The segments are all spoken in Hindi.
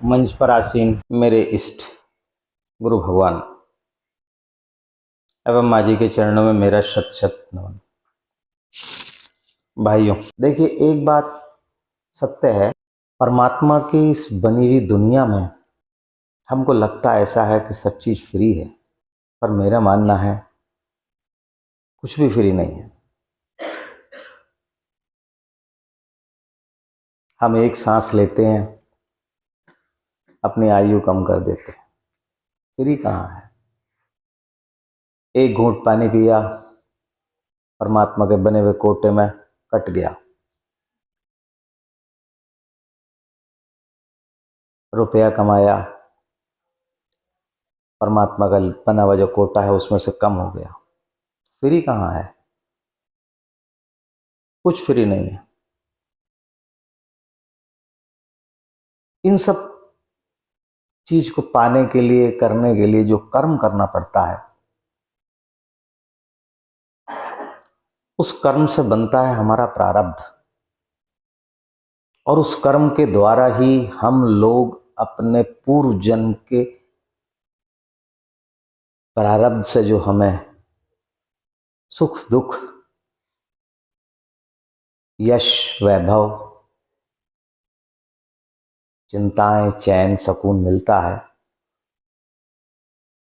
मंच पर आसीन मेरे इष्ट गुरु भगवान एवं माँ जी के चरणों में मेरा शत शत नमन। भाइयों, देखिए, एक बात सत्य है, परमात्मा की इस बनी हुई दुनिया में हमको लगता ऐसा है कि सब चीज़ फ्री है, पर मेरा मानना है कुछ भी फ्री नहीं है। हम एक सांस लेते हैं, अपनी आयु कम कर देते हैं। फ्री कहाँ है? एक घूंट पानी पिया, परमात्मा के बने हुए कोटे में कट गया। रुपया कमाया, परमात्मा का बना हुआ जो कोटा है उसमें से कम हो गया। फ्री कहाँ है? कुछ फ्री नहीं है। इन सब चीज को पाने के लिए, करने के लिए जो कर्म करना पड़ता है, उस कर्म से बनता है हमारा प्रारब्ध, और उस कर्म के द्वारा ही हम लोग अपने पूर्व जन्म के प्रारब्ध से जो हमें सुख दुख, यश, वैभव, चिंताएं, चैन, सुकून मिलता है,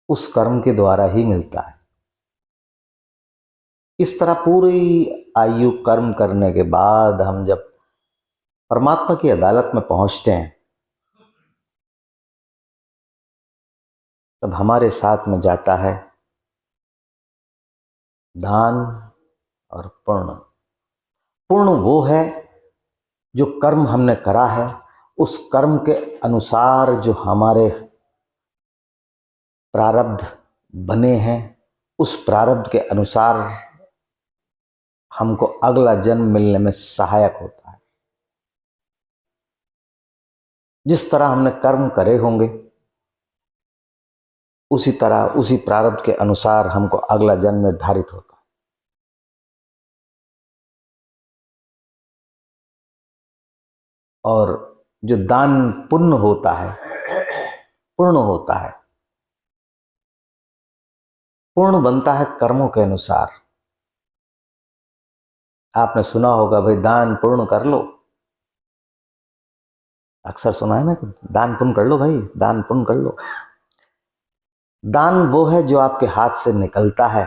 उस कर्म के द्वारा ही मिलता है। इस तरह पूरी आयु कर्म करने के बाद हम जब परमात्मा की अदालत में पहुंचते हैं, तब हमारे साथ में जाता है दान और पुण्य। पुण्य वो है जो कर्म हमने करा है, उस कर्म के अनुसार जो हमारे प्रारब्ध बने हैं, उस प्रारब्ध के अनुसार हमको अगला जन्म मिलने में सहायक होता है। जिस तरह हमने कर्म करे होंगे, उसी तरह, उसी प्रारब्ध के अनुसार हमको अगला जन्म निर्धारित होता है। और जो दान पुण्य होता है, पूर्ण होता है, पूर्ण बनता है कर्मों के अनुसार। आपने सुना होगा, भाई दान पुण्य कर लो। अक्सर सुना है ना कि दान पुण्य कर लो, भाई दान पुण्य कर लो। दान वो है जो आपके हाथ से निकलता है,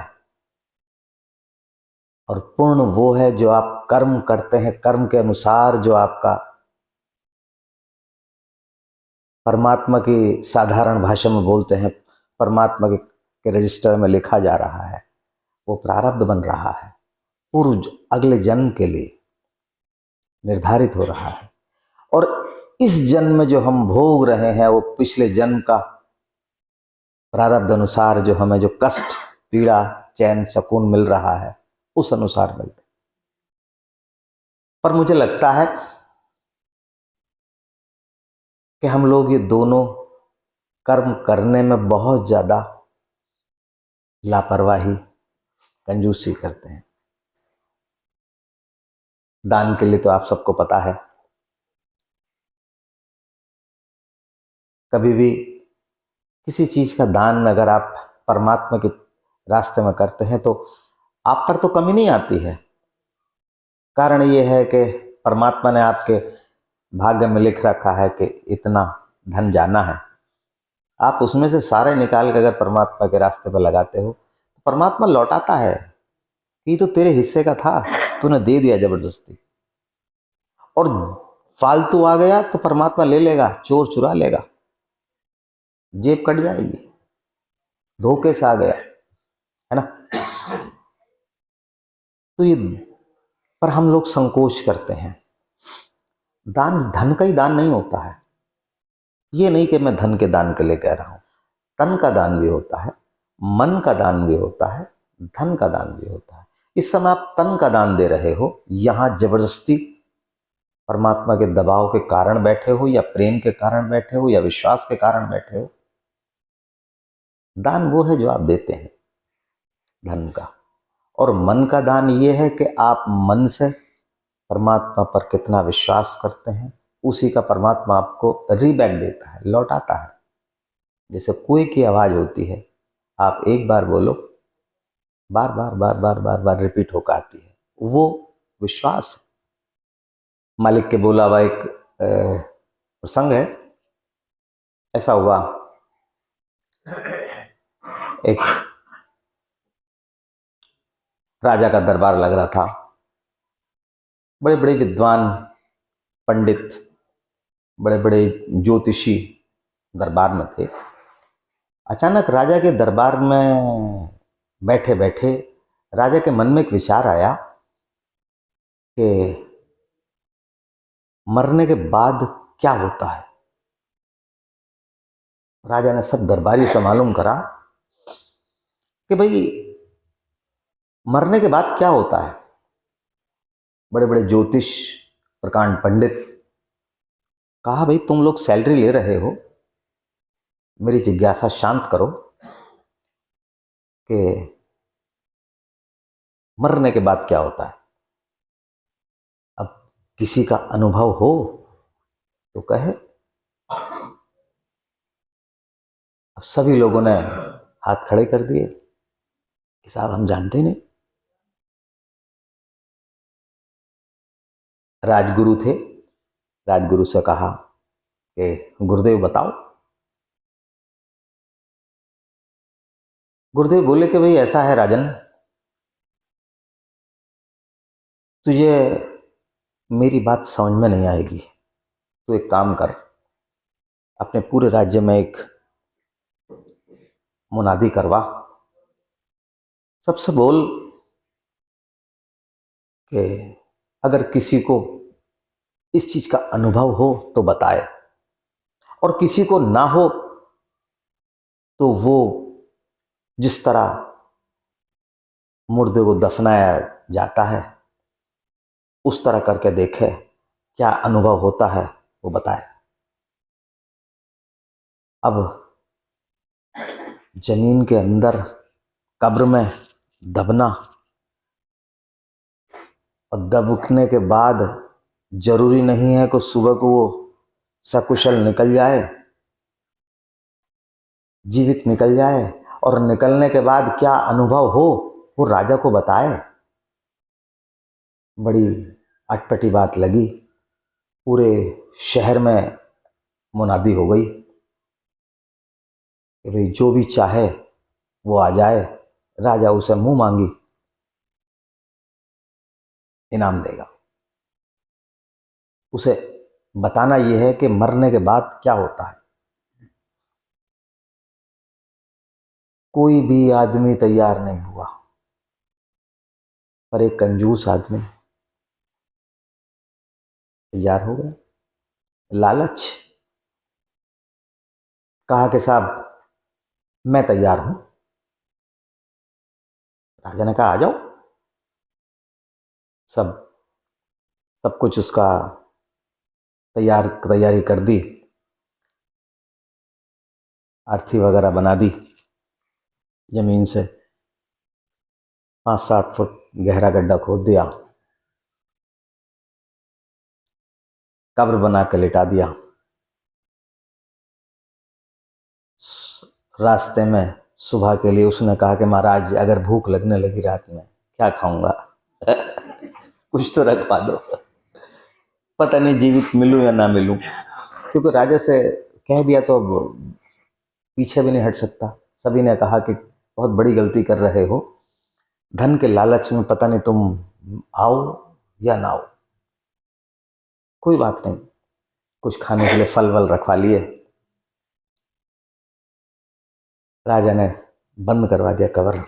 और पुण्य वो है जो आप कर्म करते हैं, कर्म के अनुसार जो आपका परमात्मा की साधारण भाषा में बोलते हैं, परमात्मा के रजिस्टर में लिखा जा रहा है, वो प्रारब्ध बन रहा है, पूर्व अगले जन्म के लिए निर्धारित हो रहा है। और इस जन्म में जो हम भोग रहे हैं, वो पिछले जन्म का प्रारब्ध अनुसार जो हमें जो कष्ट, पीड़ा, चैन, सुकून मिल रहा है, उस अनुसार मिलते। पर मुझे लगता है कि हम लोग ये दोनों कर्म करने में बहुत ज्यादा लापरवाही, कंजूसी करते हैं। दान के लिए तो आप सबको पता है, कभी भी किसी चीज का दान अगर आप परमात्मा के रास्ते में करते हैं तो आप पर तो कमी नहीं आती है। कारण ये है कि परमात्मा ने आपके भाग्य में लिख रखा है कि इतना धन जाना है। आप उसमें से सारे निकाल के अगर परमात्मा के रास्ते पर लगाते हो, तो परमात्मा लौटाता है कि ये तो तेरे हिस्से का था, तूने दे दिया जबरदस्ती। और फालतू आ गया तो परमात्मा ले लेगा, चोर चुरा लेगा, जेब कट जाएगी। धोखे से आ गया है ना। तो ये, पर हम लोग संकोच करते हैं। दान धन का ही दान नहीं होता है। ये नहीं कि मैं धन के दान के लिए कह रहा हूं, तन का दान भी होता है, मन का दान भी होता है, धन का दान भी होता है। इस समय आप तन का दान दे रहे हो, यहां जबरदस्ती परमात्मा के दबाव के कारण बैठे हो, या प्रेम के कारण बैठे हो, या विश्वास के कारण बैठे हो। दान वो है जो आप देते हैं धन का। और मन का दान ये है कि आप मन से परमात्मा पर कितना विश्वास करते हैं, उसी का परमात्मा आपको रीबैक देता है, लौटाता है। जैसे कुएं की आवाज होती है, आप एक बार बोलो, बार बार बार बार बार बार रिपीट होकर आती है, वो विश्वास है। मालिक के बोला हुआ एक प्रसंग है। ऐसा हुआ, एक राजा का दरबार लग रहा था, बड़े बड़े विद्वान पंडित, बड़े बड़े ज्योतिषी दरबार में थे। अचानक राजा के दरबार में बैठे बैठे राजा के मन में एक विचार आया कि मरने के बाद क्या होता है। राजा ने सब दरबारी से मालूम करा कि भाई मरने के बाद क्या होता है। बड़े बड़े ज्योतिष प्रकांड पंडित कहा, भाई तुम लोग सैलरी ले रहे हो, मेरी जिज्ञासा शांत करो कि मरने के बाद क्या होता है। अब किसी का अनुभव हो तो कहे। अब सभी लोगों ने हाथ खड़े कर दिए कि साहब हम जानते नहीं। राजगुरु थे, राजगुरु से कहा कि गुरुदेव बताओ। गुरुदेव बोले कि भाई ऐसा है राजन, तुझे मेरी बात समझ में नहीं आएगी। तू एक काम कर, अपने पूरे राज्य में एक मुनादी करवा, सबसे बोल कि अगर किसी को इस चीज का अनुभव हो तो बताए, और किसी को ना हो तो वो जिस तरह मुर्दे को दफनाया जाता है उस तरह करके देखे, क्या अनुभव होता है वो बताए। अब जमीन के अंदर कब्र में दबना और दबने के बाद जरूरी नहीं है कि सुबह को वो सकुशल निकल जाए, जीवित निकल जाए, और निकलने के बाद क्या अनुभव हो वो राजा को बताए। बड़ी अटपटी बात लगी। पूरे शहर में मुनादी हो गई कि भाई जो भी चाहे वो आ जाए, राजा उसे मुंह मांगी इनाम देगा। उसे बताना यह है कि मरने के बाद क्या होता है। कोई भी आदमी तैयार नहीं हुआ, पर एक कंजूस आदमी तैयार हो गया। लालच, कहा कि साहब मैं तैयार हूं। राजा ने कहा आ जाओ। सब सब कुछ उसका तैयारी कर दी, अर्थी वगैरह बना दी। जमीन से 5-7 फुट गहरा गड्ढा खोद दिया, कब्र बना के लिटा दिया। रास्ते में सुबह के लिए उसने कहा कि महाराज अगर भूख लगने लगी रात में क्या खाऊंगा कुछ तो रखवा दो, पता नहीं जीवित मिलूं या ना मिलूं। क्योंकि राजा से कह दिया तो अब पीछे भी नहीं हट सकता। सभी ने कहा कि बहुत बड़ी गलती कर रहे हो, धन के लालच में पता नहीं तुम आओ या ना आओ। कोई बात नहीं, कुछ खाने के लिए फल वल रखवा लिए। राजा ने बंद करवा दिया कब्र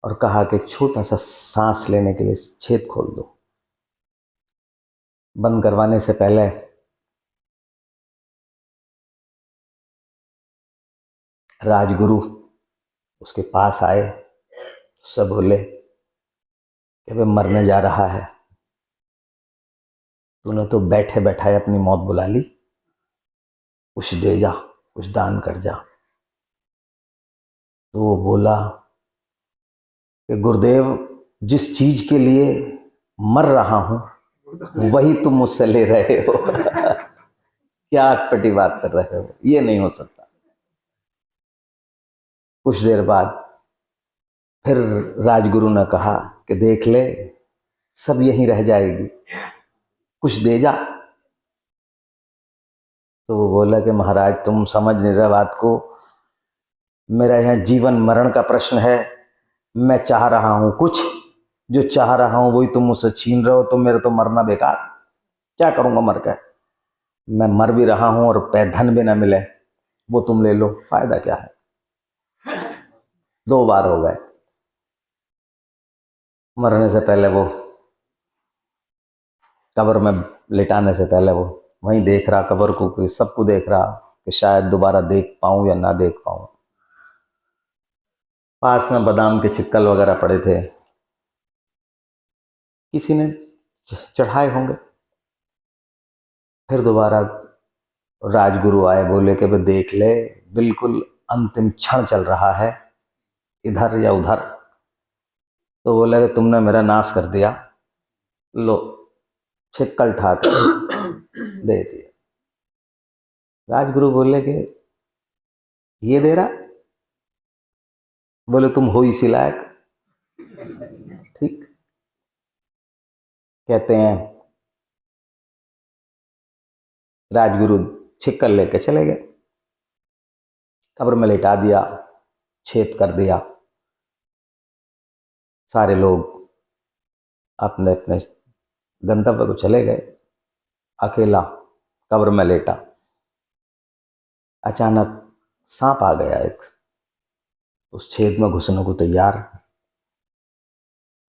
और कहा कि एक छोटा सा सांस लेने के लिए छेद खोल दो। बंद करवाने से पहले राजगुरु उसके पास आए, उससे बोले कि वे मरने जा रहा है, तूने तो बैठे बैठाए अपनी मौत बुला ली, कुछ दे जा, कुछ दान कर जा। तो वो बोला कि गुरुदेव जिस चीज के लिए मर रहा हूं वही तुम मुझसे ले रहे हो। क्या अटपटी बात कर रहे हो, ये नहीं हो सकता। कुछ देर बाद फिर राजगुरु ने कहा कि देख ले, सब यहीं रह जाएगी, कुछ दे जा। तो वो बोला कि महाराज तुम समझ नहीं रहे बात को, मेरा यहाँ जीवन मरण का प्रश्न है, मैं चाह रहा हूं कुछ, जो चाह रहा हूं वही तुम मुझसे छीन रहे हो, तो मेरा तो मरना बेकार, क्या करूंगा मर के, मैं मर भी रहा हूं और धन भी ना मिले, वो तुम ले लो, फायदा क्या है। 2 बार हो गए। मरने से पहले वो कब्र में लिटाने से पहले वो वहीं देख रहा कब्र को, सबको देख रहा कि शायद दोबारा देख पाऊं या ना देख पाऊं। पास में बादाम के छिक्कल वगैरह पड़े थे, किसी ने चढ़ाए होंगे। फिर दोबारा राजगुरु आए, बोले कि भाई देख ले, बिल्कुल अंतिम क्षण चल रहा है, इधर या उधर। तो बोले कि तुमने मेरा नाश कर दिया, लो छिक्कल ठाक दे दिया। राजगुरु बोले कि ये दे रहा, बोले तुम हो इसी लायक। ठीक, कहते हैं राजगुरु छिक्कल लेके चले गए, कब्र में लेटा दिया, छेद कर दिया। सारे लोग अपने अपने गंतव्य को चले गए, अकेला कब्र में लेटा। अचानक सांप आ गया एक, उस छेद में घुसने को तैयार।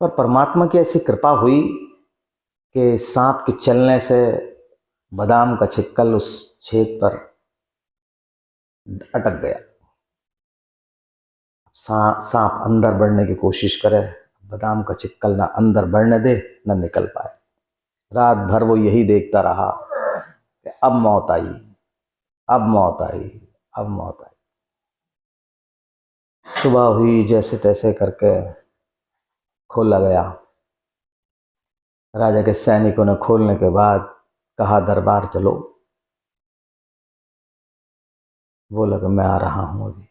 पर परमात्मा की ऐसी कृपा हुई कि सांप के चलने से बादाम का छिक्कल उस छेद पर अटक गया। सांप अंदर बढ़ने की कोशिश करे, बादाम का छिक्कल ना अंदर बढ़ने दे ना निकल पाए। रात भर वो यही देखता रहा कि अब मौत आई, अब मौत आई, अब मौत आई। सुबह हुई, जैसे तैसे करके खोला गया। राजा के सैनिकों ने खोलने के बाद कहा दरबार चलो। बोला कि मैं आ रहा हूं अभी।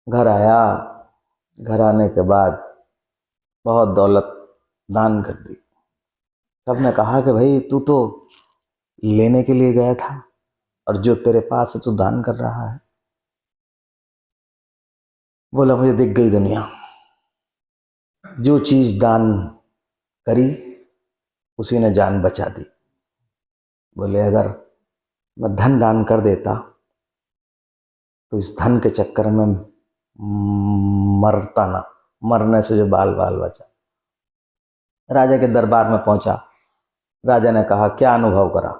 घर आया, घर आने के बाद बहुत दौलत दान कर दी। सबने कहा कि भाई तू तो लेने के लिए गया था और जो तेरे पास है तू दान कर रहा है। बोला मुझे दिख गई दुनिया, जो चीज दान करी उसी ने जान बचा दी। बोले अगर मैं धन दान कर देता तो इस धन के चक्कर में मरता ना, मरने से जो बाल बाल बचा। राजा के दरबार में पहुंचा, राजा ने कहा क्या अनुभव करा,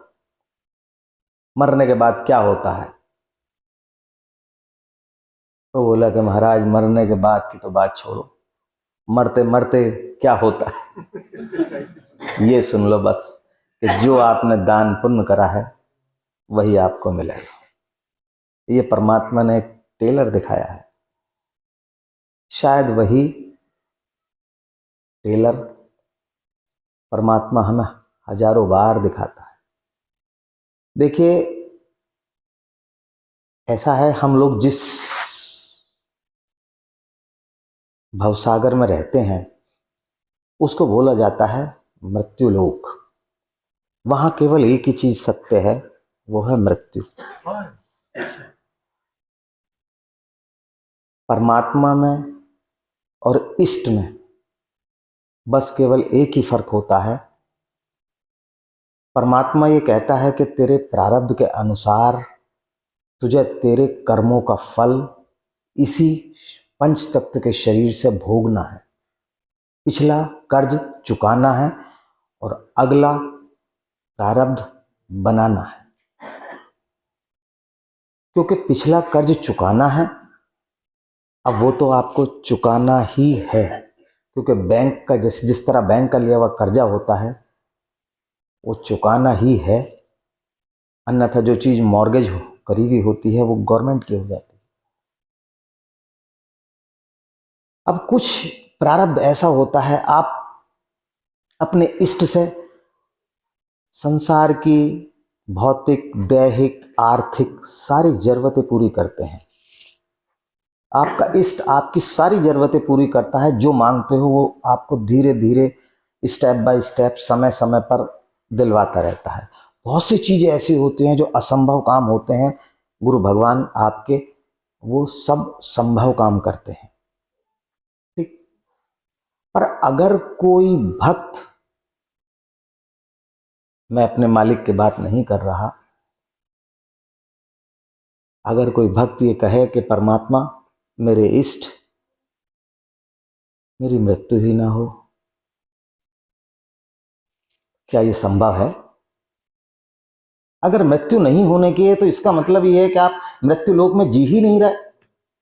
मरने के बाद क्या होता है। तो बोला कि महाराज मरने के बाद की तो बात छोड़ो, मरते मरते क्या होता है ये सुन लो बस, कि जो आपने दान पुण्य करा है वही आपको मिलेगा। ये परमात्मा ने एक टेलर दिखाया है, शायद वही टेलर परमात्मा हमें हजारों बार दिखाता है। देखिए ऐसा है, हम लोग जिस भवसागर में रहते हैं उसको बोला जाता है मृत्युलोक। वहां केवल एक ही चीज सत्य है, वो है मृत्यु। परमात्मा में और इष्ट में बस केवल एक ही फर्क होता है। परमात्मा ये कहता है कि तेरे प्रारब्ध के अनुसार तुझे तेरे कर्मों का फल इसी पंच तत्व के शरीर से भोगना है। पिछला कर्ज चुकाना है और अगला प्रारब्ध बनाना है। क्योंकि पिछला कर्ज चुकाना है, अब वो तो आपको चुकाना ही है, क्योंकि बैंक का जिस तरह बैंक का लिया हुआ कर्जा होता है वो चुकाना ही है। अन्यथा जो चीज मॉर्गेज करी हुई होती है वो गवर्नमेंट की हो जाती है। अब कुछ प्रारब्ध ऐसा होता है, आप अपने इष्ट से संसार की भौतिक, दैहिक, आर्थिक सारी जरूरतें पूरी करते हैं। आपका इष्ट आपकी सारी जरूरतें पूरी करता है। जो मांगते हो वो आपको धीरे धीरे, स्टेप बाय स्टेप, समय समय पर दिलवाता रहता है। बहुत सी चीजें ऐसी होती हैं जो असंभव काम होते हैं, गुरु भगवान आपके वो सब संभव काम करते हैं। ठीक। पर अगर कोई भक्त, मैं अपने मालिक की बात नहीं कर रहा, अगर कोई भक्त ये कहे कि परमात्मा मेरे इष्ट, मेरी मृत्यु ही ना हो, क्या ये संभव है? अगर मृत्यु नहीं होने की है तो इसका मतलब ये है कि आप मृत्यु लोक में जी ही नहीं रहे,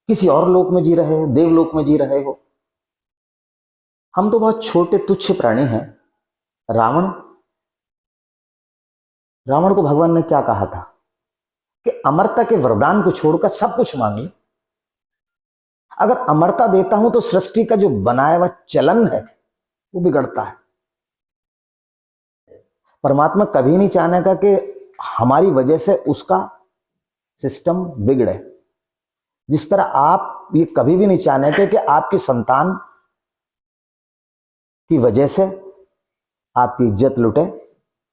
किसी और लोक में जी रहे हो, देवलोक में जी रहे हो। हम तो बहुत छोटे तुच्छ प्राणी हैं। रावण को भगवान ने क्या कहा था कि अमरता के वरदान को छोड़कर सब कुछ मांग ले। अगर अमरता देता हूं तो सृष्टि का जो बनाया हुआ चलन है वो बिगड़ता है। परमात्मा कभी नहीं चाहेगा कि हमारी वजह से उसका सिस्टम बिगड़े। जिस तरह आप ये कभी भी नहीं चाहेंगे कि आपकी संतान की वजह से आपकी इज्जत लुटे,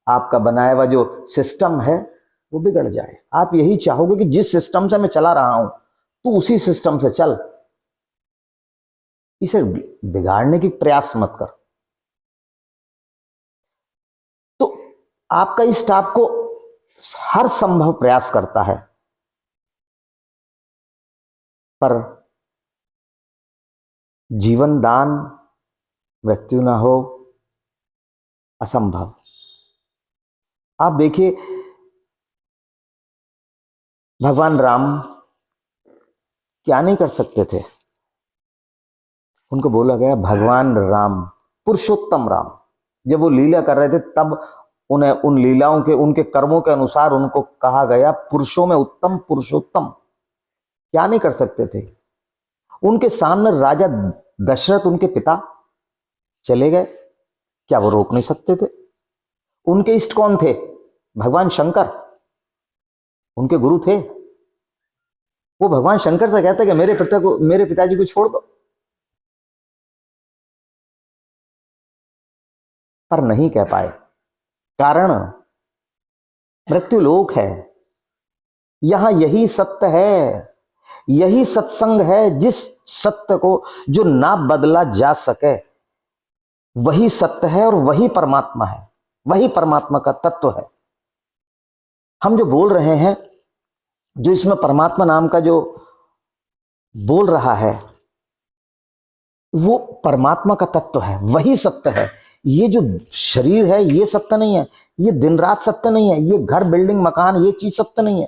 आपका बनाया हुआ जो सिस्टम है वो बिगड़ जाए। आप यही चाहोगे कि जिस सिस्टम से मैं चला रहा हूं तू उसी सिस्टम से चल, इसे बिगाड़ने की प्रयास मत कर। तो आपका इष्ट आपको हर संभव प्रयास करता है, पर जीवन दान, मृत्यु ना हो, असंभव। आप देखिए भगवान राम क्या नहीं कर सकते थे। उनको बोला गया भगवान राम, पुरुषोत्तम राम। जब वो लीला कर रहे थे तब उन्हें उन लीलाओं के, उनके कर्मों के अनुसार उनको कहा गया पुरुषों में उत्तम, पुरुषोत्तम। क्या नहीं कर सकते थे? उनके सामने राजा दशरथ, उनके पिता, चले गए, क्या वो रोक नहीं सकते थे? उनके इष्ट कौन थे? भगवान शंकर, उनके गुरु थे। वो भगवान शंकर से कहते कि मेरे पिताजी को छोड़ दो, पर नहीं कह पाए। कारण मृत्यु लोक है, यहां यही सत्य है, यही सत्संग है। जिस सत्य को जो ना बदला जा सके वही सत्य है और वही परमात्मा है, वही परमात्मा का तत्व है। हम जो बोल रहे हैं, जो इसमें परमात्मा नाम का जो बोल रहा है वो परमात्मा का तत्व है, वही सत्य है। ये जो शरीर है ये सत्य नहीं है, ये दिन रात सत्य नहीं है, ये घर बिल्डिंग मकान ये चीज सत्य नहीं है,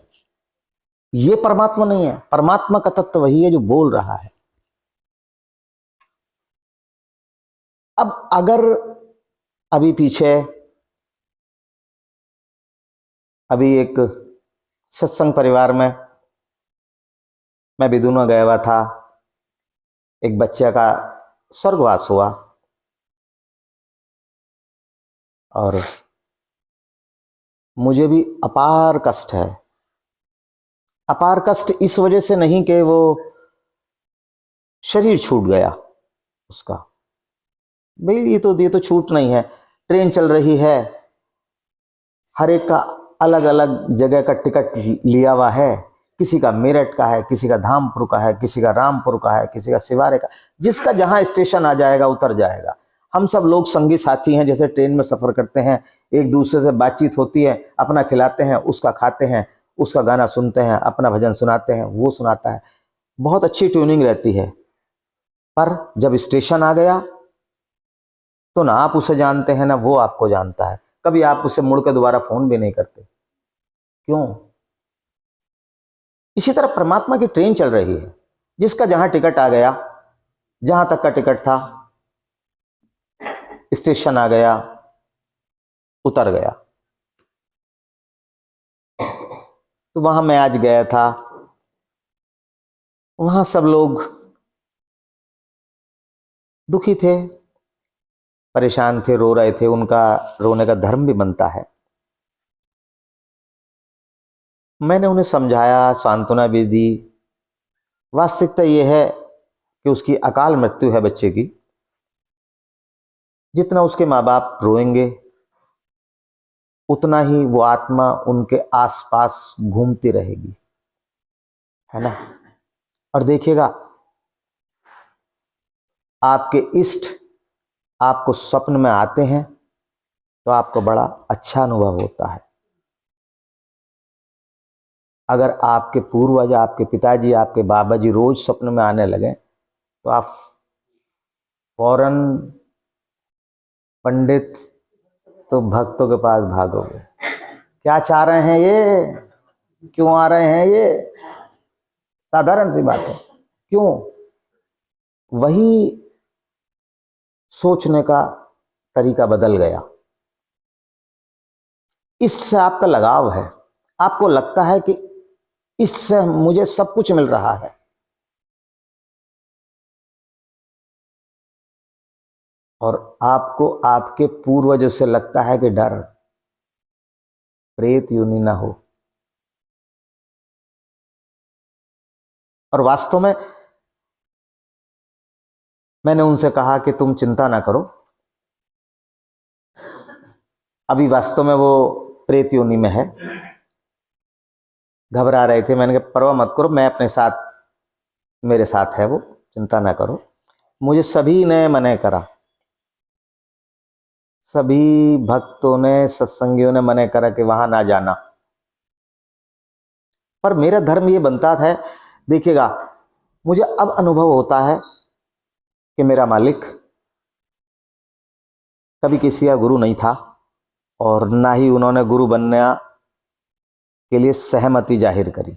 ये परमात्मा नहीं है। परमात्मा का तत्व वही है जो बोल रहा है। अब अगर अभी पीछे अभी एक सत्संग परिवार में मैं बिदुना गया हुआ था, एक बच्चे का स्वर्गवास हुआ और मुझे भी अपार कष्ट है। अपार कष्ट इस वजह से नहीं कि वो शरीर छूट गया उसका, भाई ये तो छूट नहीं है। ट्रेन चल रही है, हर एक का अलग अलग जगह का टिकट लिया हुआ है। किसी का मेरठ का है, किसी का धामपुर का है, किसी का रामपुर का है, किसी का सिवारे का। जिसका जहां स्टेशन आ जाएगा उतर जाएगा। हम सब लोग संगी साथी हैं, जैसे ट्रेन में सफर करते हैं, एक दूसरे से बातचीत होती है, अपना खिलाते हैं, उसका खाते हैं, उसका गाना सुनते हैं, अपना भजन सुनाते हैं, वो सुनाता है, बहुत अच्छी ट्यूनिंग रहती है। पर जब स्टेशन आ गया तो ना आप उसे जानते हैं ना वो आपको जानता है। कभी आप उसे मुड़ के दोबारा फोन भी नहीं करते। क्यों? इसी तरह परमात्मा की ट्रेन चल रही है, जिसका जहां टिकट आ गया, जहां तक का टिकट था, स्टेशन आ गया, उतर गया। तो वहां मैं आज गया था, वहां सब लोग दुखी थे, परेशान थे, रो रहे थे। उनका रोने का धर्म भी बनता है। मैंने उन्हें समझाया, सांत्वना भी दी। वास्तविकता यह है कि उसकी अकाल मृत्यु है बच्चे की। जितना उसके माँ बाप रोएंगे उतना ही वो आत्मा उनके आसपास घूमती रहेगी, है ना। और देखिएगा, आपके इष्ट आपको स्वप्न में आते हैं तो आपको बड़ा अच्छा अनुभव होता है। अगर आपके पूर्वज, आपके पिताजी, आपके बाबा जी रोज स्वप्न में आने लगे तो आप फौरन पंडित तो भक्तों के पास भागोगे। क्या चाह रहे हैं ये, क्यों आ रहे हैं ये, साधारण सी बात है। क्यों? वही सोचने का तरीका बदल गया। इष्ट से आपका लगाव है, आपको लगता है कि इष्ट से मुझे सब कुछ मिल रहा है। और आपको आपके पूर्वजों से लगता है कि डर, प्रेत योनि ना हो। और वास्तव में मैंने उनसे कहा कि तुम चिंता ना करो, अभी वास्तव में वो प्रेत योनि में है। घबरा रहे थे, मैंने कहा परवाह मत करो, मैं अपने साथ, मेरे साथ है वो, चिंता ना करो। मुझे सभी ने मना करा, सभी भक्तों ने, सत्संगियों ने मना करा कि वहां ना जाना, पर मेरा धर्म ये बनता है। देखिएगा, मुझे अब अनुभव होता है कि मेरा मालिक कभी किसी का गुरु नहीं था और ना ही उन्होंने गुरु बनने के लिए सहमति जाहिर करी।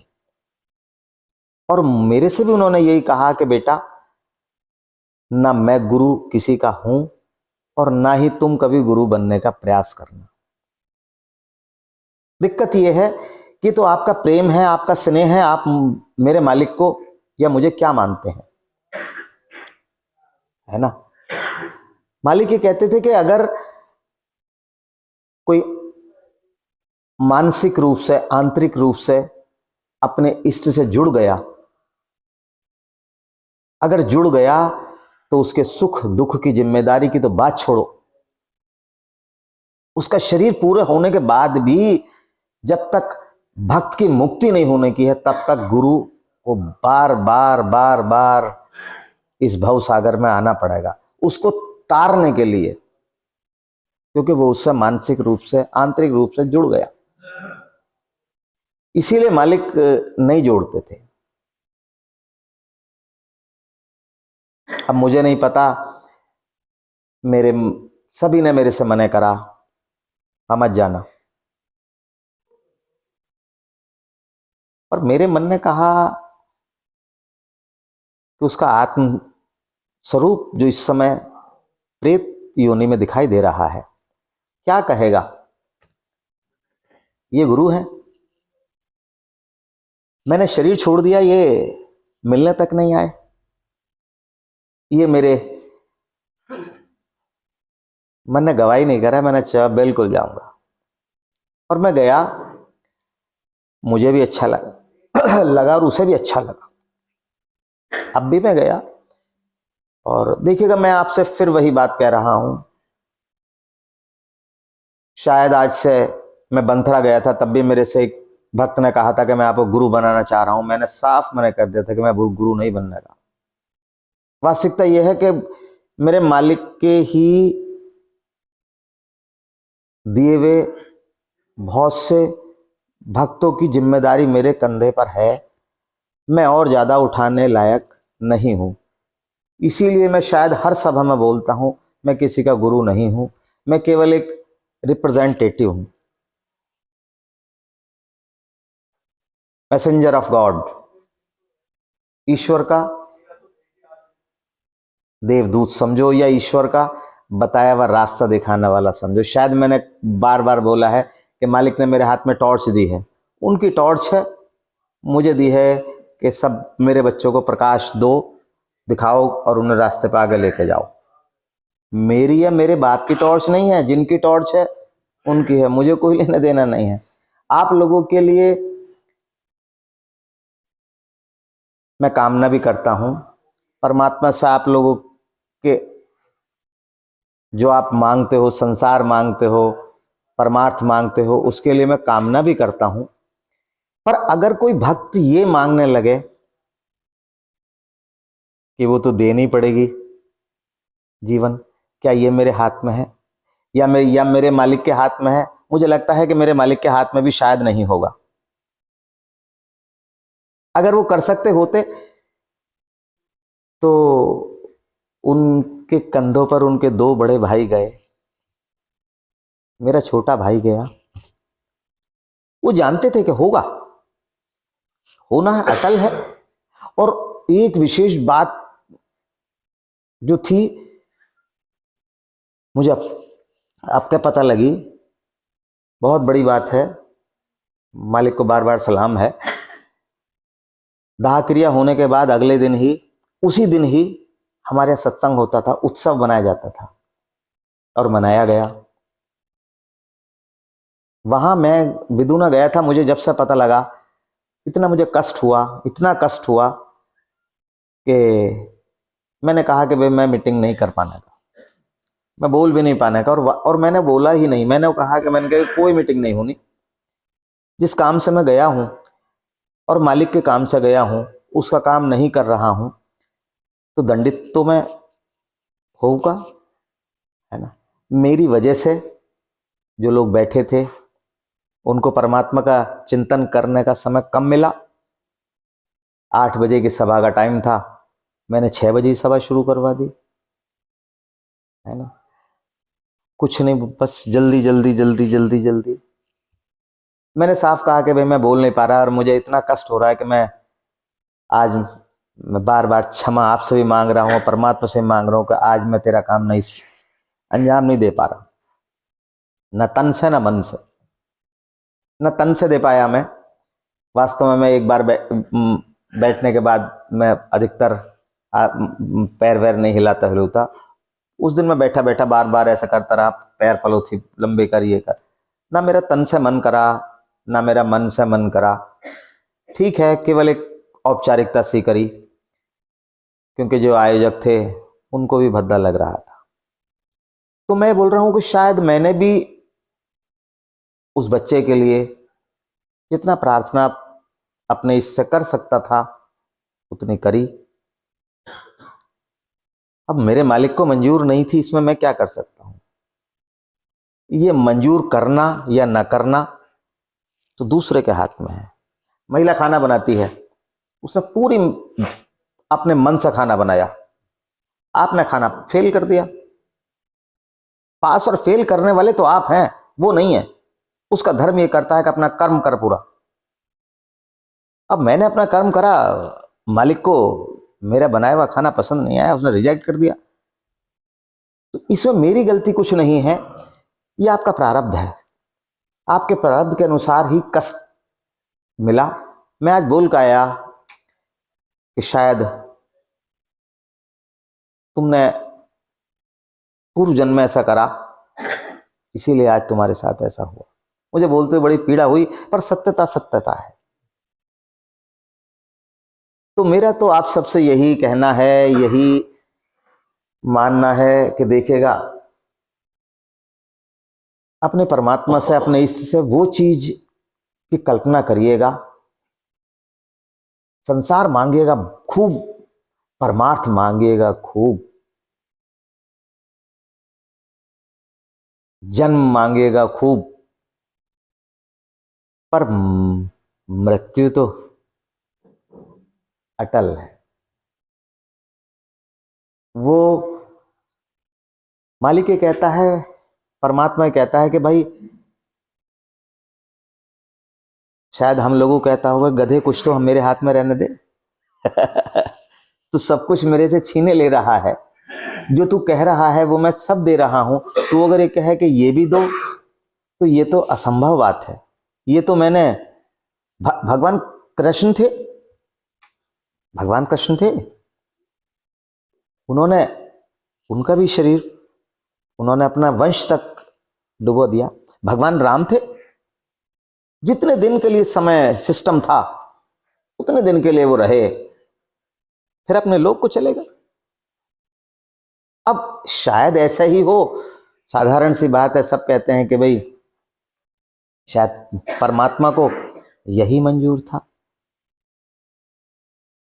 और मेरे से भी उन्होंने यही कहा कि बेटा, ना मैं गुरु किसी का हूं और ना ही तुम कभी गुरु बनने का प्रयास करना। दिक्कत यह है कि तो आपका प्रेम है, आपका स्नेह है, आप मेरे मालिक को या मुझे क्या मानते हैं, है ना। मालिक ये कहते थे कि अगर कोई मानसिक रूप से, आंतरिक रूप से अपने इष्ट से जुड़ गया, अगर जुड़ गया तो उसके सुख दुख की जिम्मेदारी की तो बात छोड़ो, उसका शरीर पूरे होने के बाद भी जब तक भक्त की मुक्ति नहीं होने की है तब तक गुरु को बार बार बार बार इस भव सागर में आना पड़ेगा उसको तारने के लिए, क्योंकि वो उससे मानसिक रूप से, आंतरिक रूप से जुड़ गया। इसीलिए मालिक नहीं जोड़ते थे। अब मुझे नहीं पता, मेरे सभी ने मेरे से मना करा, मत जाना। और मेरे मन ने कहा कि उसका आत्म स्वरूप जो इस समय प्रेत योनि में दिखाई दे रहा है, क्या कहेगा? ये गुरु है, मैंने शरीर छोड़ दिया, ये मिलने तक नहीं आए, ये मेरे मन ने गवाही नहीं करा। मैंने चाहा बिल्कुल जाऊंगा, और मैं गया। मुझे भी अच्छा लगा और उसे भी अच्छा लगा। अब भी मैं गया, और देखिएगा, मैं आपसे फिर वही बात कह रहा हूं। शायद आज से, मैं बंथरा गया था तब भी मेरे से एक भक्त ने कहा था कि मैं आपको गुरु बनाना चाह रहा हूं। मैंने साफ मना कर दिया था कि मैं गुरु नहीं बनने का। वास्तविकता यह है कि मेरे मालिक के ही दिए हुए बहुत से भक्तों की जिम्मेदारी मेरे कंधे पर है, मैं और ज्यादा उठाने लायक नहीं हूं। इसीलिए मैं शायद हर सभा में बोलता हूं, मैं किसी का गुरु नहीं हूं, मैं केवल एक रिप्रेजेंटेटिव हूं, मैसेंजर ऑफ गॉड, ईश्वर का देवदूत समझो, या ईश्वर का बताया हुआ रास्ता दिखाने वाला समझो। शायद मैंने बार बार बोला है कि मालिक ने मेरे हाथ में टॉर्च दी है, उनकी टॉर्च है, मुझे दी है कि सब मेरे बच्चों को प्रकाश दो, दिखाओ और उन्हें रास्ते पर आगे लेके जाओ। मेरी या मेरे बाप की टॉर्च नहीं है, जिनकी टॉर्च है उनकी है, मुझे कोई लेना देना नहीं है। आप लोगों के लिए मैं कामना भी करता हूं परमात्मा से आप लोगों के जो आप मांगते हो, संसार मांगते हो, परमार्थ मांगते हो, उसके लिए मैं कामना भी करता हूं। पर अगर कोई भक्त ये मांगने लगे कि वो तो देनी पड़ेगी जीवन, क्या ये मेरे हाथ में है या मेरे मालिक के हाथ में है? मुझे लगता है कि मेरे मालिक के हाथ में भी शायद नहीं होगा। अगर वो कर सकते होते तो उनके कंधों पर उनके दो बड़े भाई गए, मेरा छोटा भाई गया। वो जानते थे कि होगा, होना है, अटल है। और एक विशेष बात जो थी मुझे अब क्या पता लगी, बहुत बड़ी बात है, मालिक को बार बार सलाम है। दाह क्रिया होने के बाद अगले दिन ही, उसी दिन ही हमारे यहाँ सत्संग होता था, उत्सव मनाया जाता था और मनाया गया। वहां मैं विदुना गया था। मुझे जब से पता लगा इतना मुझे कष्ट हुआ, इतना कष्ट हुआ कि मैंने कहा कि भाई मैं मीटिंग नहीं कर पाने का, मैं बोल भी नहीं पाने का। और मैंने बोला ही नहीं, मैंने कहा कि मैंने कहा कोई मीटिंग नहीं होनी। जिस काम से मैं गया हूं और मालिक के काम से गया हूं, उसका काम नहीं कर रहा हूं तो दंडित तो मैं होऊंगा, है ना। मेरी वजह से जो लोग बैठे थे उनको परमात्मा का चिंतन करने का समय कम मिला। 8 बजे की सभा का टाइम था, मैंने 6 बजे ही सभा शुरू करवा दी, है ना। कुछ नहीं, बस जल्दी जल्दी जल्दी जल्दी जल्दी। मैंने साफ कहा कि भाई मैं बोल नहीं पा रहा और मुझे इतना कष्ट हो रहा है कि मैं आज मैं बार बार क्षमा आपसे भी मांग रहा हूँ, परमात्मा से मांग रहा हूँ कि आज मैं तेरा काम नहीं अंजाम नहीं दे पा रहा, न तन से न मन से, न तन से दे पाया मैं। वास्तव में मैं एक बार बैठने के बाद मैं अधिकतर पैर वैर नहीं हिलाता हिलूता। उस दिन मैं बैठा बैठा बार बार ऐसा करता रहा, पैर पलोथी लंबे कर, ये कर। ना मेरा तन से मन करा, ना मेरा मन से मन करा। ठीक है, केवल एक औपचारिकता सी करी, क्योंकि जो आयोजक थे उनको भी भद्दा लग रहा था। तो मैं बोल रहा हूं कि शायद मैंने भी उस बच्चे के लिए जितना प्रार्थना अपने इससे कर सकता था उतनी करी। अब मेरे मालिक को मंजूर नहीं थी, इसमें मैं क्या कर सकता हूं। ये मंजूर करना या न करना तो दूसरे के हाथ में है। महिला खाना बनाती है, उसने पूरी अपने मन से खाना बनाया, आपने खाना फेल कर दिया। पास और फेल करने वाले तो आप हैं, वो नहीं है। उसका धर्म ये करता है कि अपना कर्म कर पूरा। अब मैंने अपना कर्म करा, मालिक को मेरा बनाया हुआ खाना पसंद नहीं आया, उसने रिजेक्ट कर दिया। तो इसमें मेरी गलती कुछ नहीं है, ये आपका प्रारब्ध है। आपके प्रारब्ध के अनुसार ही कष्ट मिला। मैं आज बोल के आया कि शायद तुमने पूर्व जन्म में ऐसा करा, इसीलिए आज तुम्हारे साथ ऐसा हुआ। मुझे बोलते हुए बड़ी पीड़ा हुई, पर सत्यता सत्यता है। तो मेरा तो आप सबसे यही कहना है, यही मानना है कि देखिएगा, अपने परमात्मा से, अपने इष्ट से वो चीज की कल्पना करिएगा। संसार मांगिएगा खूब, परमार्थ मांगिएगा खूब, जन्म मांगिएगा खूब, पर मृत्यु तो अटल है। वो मालिक ये कहता है, परमात्मा ये कहता है कि भाई, शायद हम लोगों को कहता होगा गधे कुछ तो हम मेरे हाथ में रहने दे। तो सब कुछ मेरे से छीने ले रहा है, जो तू कह रहा है वो मैं सब दे रहा हूं। तू अगर ये कहे कि ये भी दो, तो ये तो असंभव बात है। ये तो मैंने भगवान कृष्ण थे, भगवान कृष्ण थे, उन्होंने उनका भी शरीर उन्होंने अपना वंश तक डुबो दिया। भगवान राम थे, जितने दिन के लिए समय सिस्टम था उतने दिन के लिए वो रहे, फिर अपने लोग को चलेगा। अब शायद ऐसा ही हो, साधारण सी बात है, सब कहते हैं कि भाई शायद परमात्मा को यही मंजूर था।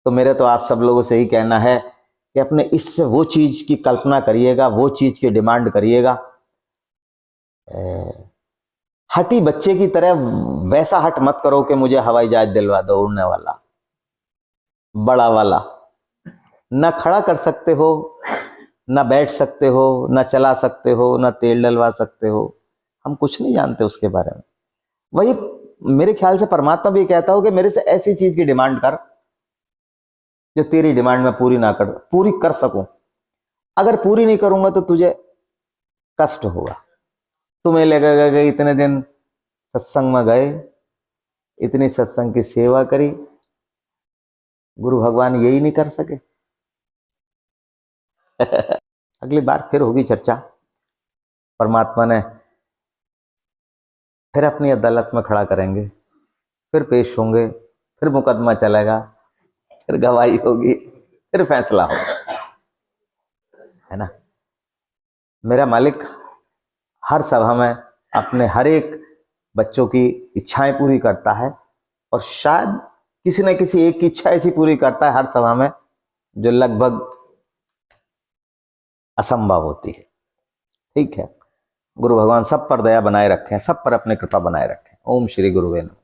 तो मेरे तो आप सब लोगों से ही कहना है कि अपने इससे वो चीज की कल्पना करिएगा, वो चीज की डिमांड करिएगा। हटी बच्चे की तरह वैसा हट मत करो कि मुझे हवाई जहाज दिलवा दो, उड़ने वाला, बड़ा वाला। ना खड़ा कर सकते हो, ना बैठ सकते हो, ना चला सकते हो, ना तेल डलवा सकते हो। हम कुछ नहीं जानते उसके बारे में। वही मेरे ख्याल से परमात्मा भी कहता हो कि मेरे से ऐसी चीज की डिमांड कर जो तेरी डिमांड में पूरी कर सकूं। अगर पूरी नहीं करूंगा तो तुझे कष्ट होगा, तुम्हें लगेगा कि इतने दिन सत्संग में गए, इतनी सत्संग की सेवा करी, गुरु भगवान यही नहीं कर सके। अगली बार फिर होगी चर्चा। परमात्मा ने फिर अपनी अदालत में खड़ा करेंगे, फिर पेश होंगे, फिर मुकदमा चलेगा, फिर गवाही होगी, फिर फैसला होगा, है ना। मेरा मालिक हर सभा में अपने हर एक बच्चों की इच्छाएं पूरी करता है, और शायद किसी न किसी एक की इच्छा ऐसी पूरी करता है हर सभा में जो लगभग असंभव होती है। ठीक है, गुरु भगवान सब पर दया बनाए रखें, सब पर अपने कृपा बनाए रखें। ओम श्री गुरुवे नमः।